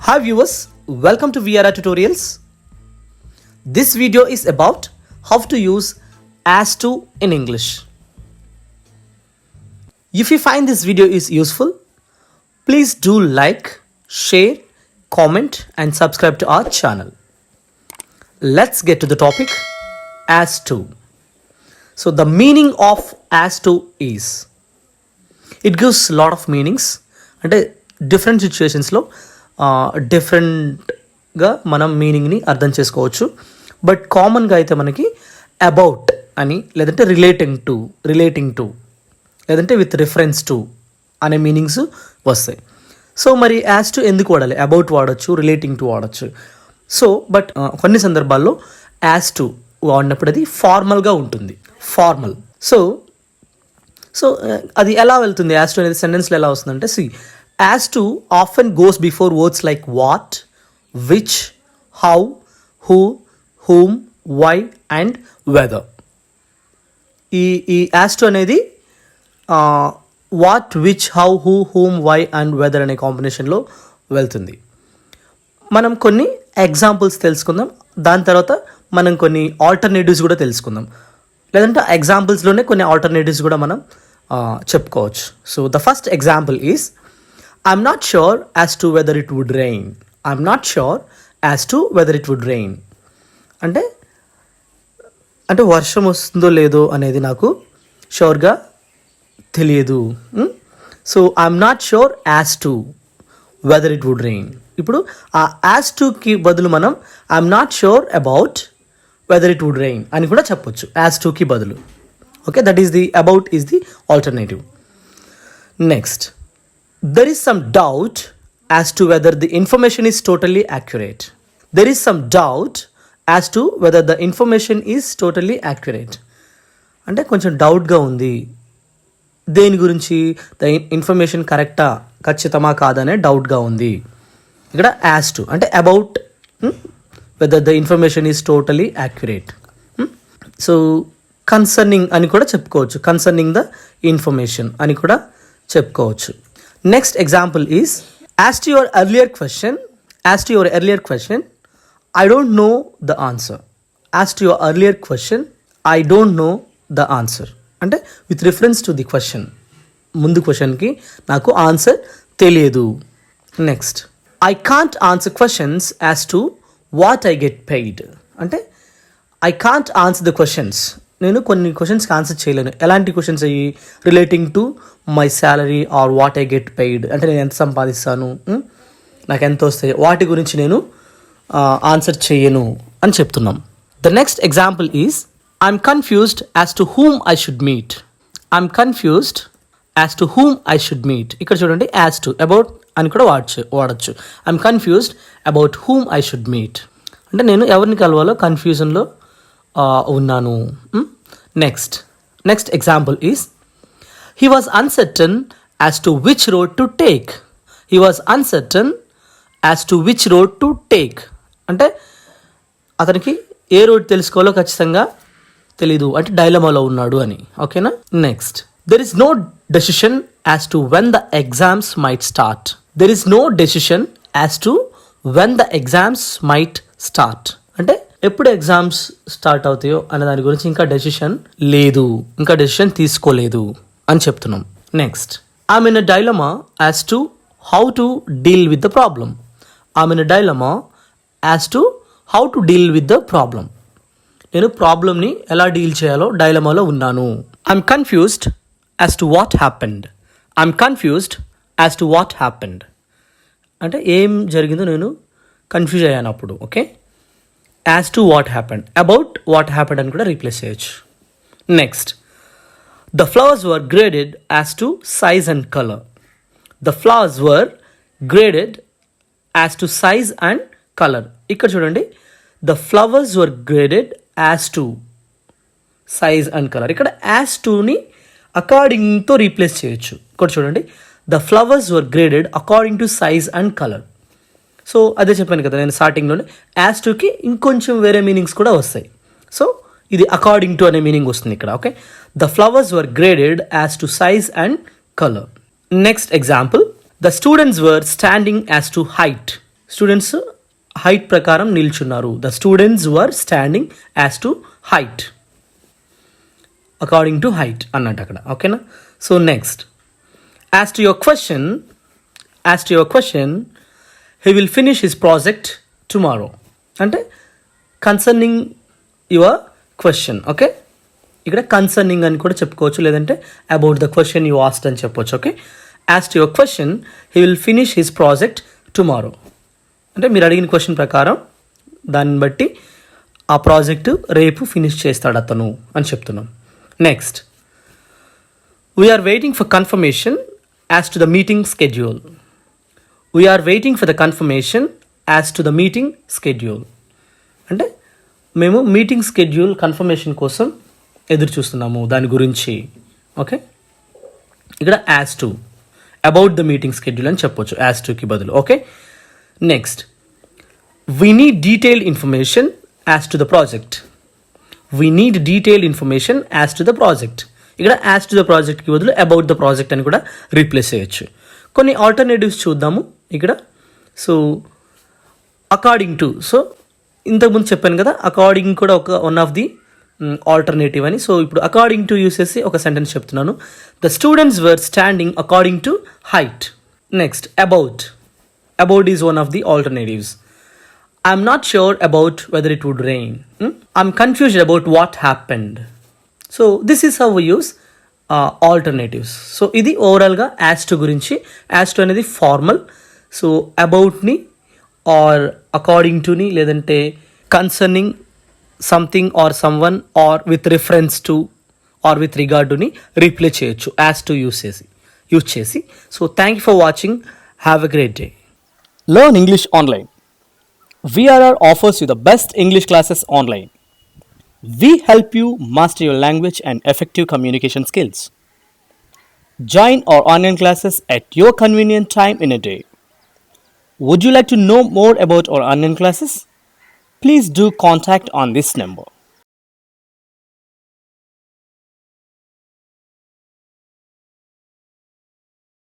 Hi viewers, welcome to VRR Tutorials. This video is about how to use as to in English. If you find this video is useful, please do like, share, comment and subscribe to our channel. Let's get to the topic, as to. So the meaning of as to is, it gives a lot of meanings. అంటే different సిచ్యువేషన్స్లో డిఫరెంట్గా మనం మీనింగ్ని అర్థం చేసుకోవచ్చు. But కామన్గా అయితే మనకి about అని, లేదంటే రిలేటింగ్ టు లేదంటే విత్ రిఫరెన్స్ టు అనే మీనింగ్స్ వస్తాయి. సో మరి యాజ్ టు ఎందుకు వాడాలి? అబౌట్ వాడచ్చు, రిలేటింగ్ టు వాడచ్చు. సో బట్ కొన్ని సందర్భాల్లో యాజ్ టు వాడినప్పుడు అది ఫార్మల్గా ఉంటుంది, ఫార్మల్. సో అది ఎలా వెళ్తుంది? యాజ్ టు అనేది సెంటెన్స్లో ఎలా వస్తుందంటే, as to often goes before words like what, which, how, who, whom, why and whether. ఈ as to అనేది what, which, how, who, whom, why and whether అనే కాంబినేషన్లో వెళ్తుంది. మనం కొన్ని ఎగ్జాంపుల్స్ తెలుసుకుందాం, దాని తర్వాత మనం కొన్ని ఆల్టర్నేటివ్స్ కూడా తెలుసుకుందాం. లేదంటే ఎగ్జాంపుల్స్లోనే కొన్ని ఆల్టర్నేటివ్స్ కూడా మనం చెప్పుకోవచ్చు. So the first example is, I'm not sure as to whether it would rain. I'm not sure as to whether it would rain. అంటే వర్షం వస్తుందో లేదో అనేది నాకు షూర్గా తెలియదు. So I'm not sure as to whether it would rain. ఇప్పుడు ఆ యాజ్ టుకి బదులు మనం I'm not sure about whether it would rain అని కూడా చెప్పొచ్చు, యాజ్ టుకి బదులు. Okay, that is the about is the alternative. Next, there is some doubt as to whether the information is totally accurate. There is some doubt as to whether the information is totally accurate. అంటే కొంచెం డౌట్గా ఉంది, దేని గురించి, the information కరెక్టా, ఖచ్చితమా కాదనే డౌట్గా ఉంది. ఇక్కడ యాజ్ టు అంటే about whether the information is totally accurate. So concerning అని కూడా చెప్పుకోవచ్చు, కన్సర్నింగ్ ద ఇన్ఫర్మేషన్ అని కూడా చెప్పుకోవచ్చు. Next example is, as to your earlier question, I don't know the answer. As to your earlier question, I don't know the answer. అంటే with reference to the question, ముందు క్వశ్చన్కి నాకు answer తెలియదు. Next, I can't answer questions as to what I get paid. అంటే I can't answer the questions, నేను కొన్ని క్వశ్చన్స్కి answer చేయలేను. ఎలాంటి క్వశ్చన్స్ అయ్యి? Relating to my salary or what I get paid, అంటే నేను ఎంత సంపాదిస్తాను, నాకు ఎంత వస్తాయి, వాటి గురించి నేను ఆన్సర్ చేయను అని చెప్తున్నాం. The next example is, I'm confused as to whom I should meet. I'm confused as to whom I should meet. ఇక్కడ చూడండి, యాజ్ టు అబౌట్ అని కూడా వాడచ్చు. I'm confused about whom I should meet అంటే నేను ఎవరిని కలవాలో కన్ఫ్యూజన్లో ఉన్నాను. Next example is, he was uncertain as to which road to take. He was uncertain as to which road to take. అంటే అతనికి ఏ రోడ్ తెలుసుకోవాలో ఖచ్చితంగా తెలీదు, అంటే డైలమాలో ఉన్నాడు అని. ఓకేనా? Next, there is no decision as to when the exams might start. There is no decision as to when the exams might start. అంటే ఎప్పుడు ఎగ్జామ్స్ స్టార్ట్ అవుతాయో అనే దాని గురించి ఇంకా డెసిషన్ తీసుకోలేదు అని చెప్తున్నాం. Next, I'm in a dilemma as to how to deal with the problem. I'm in a dilemma as to how to deal with the problem. నేను ప్రాబ్లమ్ని ఎలా డీల్ చేయాలో డైలమాలో ఉన్నాను. I'm confused as to what happened. I'm confused as to what happened అంటే ఏం జరిగిందో నేను కన్ఫ్యూజ్ అయ్యాను అప్పుడు. Okay, as to what happened, about what happened అని కూడా రీప్లేస్ చేయొచ్చు. Next, the flowers were graded as to size and color. The flowers were graded as to size and color. ఇక్కడ చూడండి, the flowers were graded as to size and color. ఇక్కడ as toని అకార్డింగ్తో replace చేయొచ్చు. ఇక్కడ చూడండి, the flowers were graded according to size and color. So అదే చెప్పాను కదా నేను స్టార్టింగ్లోనే, యాజ్ టుకి ఇంకొంచెం వేరే మీనింగ్స్ కూడా వస్తాయి. సో ఇది అకార్డింగ్ టు అనే మీనింగ్ వస్తుంది ఇక్కడ. Okay, the flowers were graded as to size and colour. Next example, the students were standing as to height. Students height ప్రకారం నిల్చున్నారు. The students were standing as to height, according to height అన్నట్టు అక్కడ. ఓకేనా? So next, as to your question he will finish his project tomorrow. అంటే concerning your question. Okay, ఇక్కడ concerning అని కూడా చెప్పుకోవచ్చు, లేదంటే about the question you asked అని చెప్పొచ్చు. Okay, as to your question he will finish his project tomorrow. అంటే మీరు అడిగిన క్వశ్చన్ ప్రకారం దాన్ని బట్టి ఆ ప్రాజెక్టు రేపు ఫినిష్ చేస్తాడు అతను అని చెప్తున్నాం. Next, we are waiting for confirmation as to the meeting schedule. We are waiting for the confirmation as to the meeting schedule. అంటే మేము మీటింగ్ స్కెడ్యూల్ కన్ఫర్మేషన్ కోసం ఎదురు చూస్తున్నాము, దాని గురించి. ఓకే, ఇక్కడ as to, about the meeting schedule అని చెప్పొచ్చు యాజ్ టుకి బదులు. Okay, next, we need detailed information as to the project. We need detailed information as to the project. ఇక్కడ యాజ్ టు ద ప్రాజెక్ట్కి బదులు అబౌట్ ద ప్రాజెక్ట్ అని కూడా replace చేయొచ్చు. కొన్ని ఆల్టర్నేటివ్స్ చూద్దాము ఇక్కడ. సో అకార్డింగ్ టు, సో ఇంతకుముందు చెప్పాను కదా, అకార్డింగ్ కూడా ఒక వన్ ఆఫ్ ది ఆల్టర్నేటివ్ అని. సో ఇప్పుడు అకార్డింగ్ టు యూస్ చేసి ఒక సెంటెన్స్ చెప్తున్నాను. The students were standing according to height. Next, about. About is one of the alternatives. I'm not sure about whether it would rain. I'm confused about what happened. So this is how we use alternatives. So ఇది ఓవరాల్గా as to గురించి. As to అనేది formal. సో అబౌట్ని or according టుని, లేదంటే concerning something or someone or with reference to or with regard టుని replace చేయొచ్చు యాజ్ టు యూజ్ చేసి. So thank you for watching. Have a great day. Learn English online. VRR offers you the best English classes online. We help you master your language and effective communication skills. Join our online classes at your convenient time in a day. Would you like to know more about our online classes? Please do contact on this number.